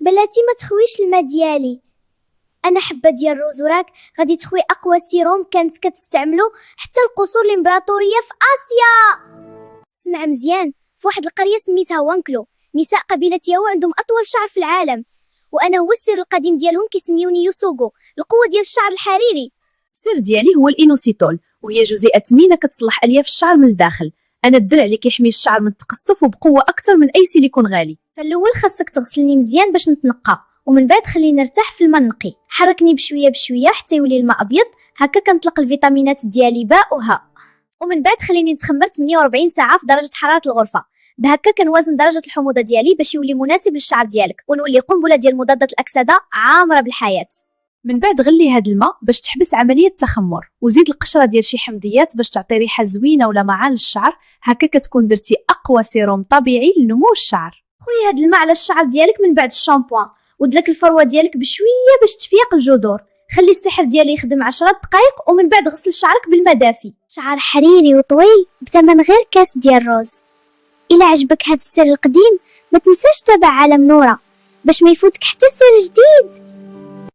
بلاتي ما تخويش الماء ديالي، انا حبه ديال الروز وراك غادي تخوي اقوى سيروم كانت كتستعملو حتى القصور الامبراطوريه في اسيا. سمع مزيان، في واحد القريه سميتها وانكلو، نساء قبيله ياو عندهم اطول شعر في العالم، وانا هو السر القديم ديالهم كيسميوني يوسوغو، القوه ديال الشعر الحريري. السر ديالي هو الانوسيتول، وهي جزيئه ثمينه كتصلح الياف الشعر من الداخل. انا الدرع اللي كيحمي الشعر من التقصف وبقوه اكثر من اي سيليكون غالي. فالاول خاصك تغسلني مزيان باش نتنقى، ومن بعد خليني نرتاح في الماء النقي. حركني بشويه بشويه حتى يولي الماء ابيض، هكا كنطلق الفيتامينات ديالي باء وهاء. ومن بعد خليني نتخمر 48 ساعه في درجه حراره الغرفه، بهكا كنوازن درجه الحموضه ديالي باش يولي مناسب للشعر ديالك، ونولي قنبله ديال مضادات الاكسده عامره بالحياه. من بعد غلي هاد الماء باش تحبس عمليه التخمر، وزيد القشره ديال شي حمضيات باش تعطي ريحه زوينه ولمعان للشعر. هكا كتكون درتي اقوى سيروم طبيعي لنمو الشعر. خوي هاد الماء على الشعر ديالك من بعد الشامبوان، ودلك الفروه ديالك بشويه باش تفيق الجذور. خلي السحر ديالي يخدم 10 دقائق، ومن بعد غسل شعرك بالماء دافي. شعر حريري وطويل بثمن غير كاس ديال الروز. الا عجبك هاد السر القديم ما تنساش تابع عالم نورة باش ما يفوتك حتى سر جديد.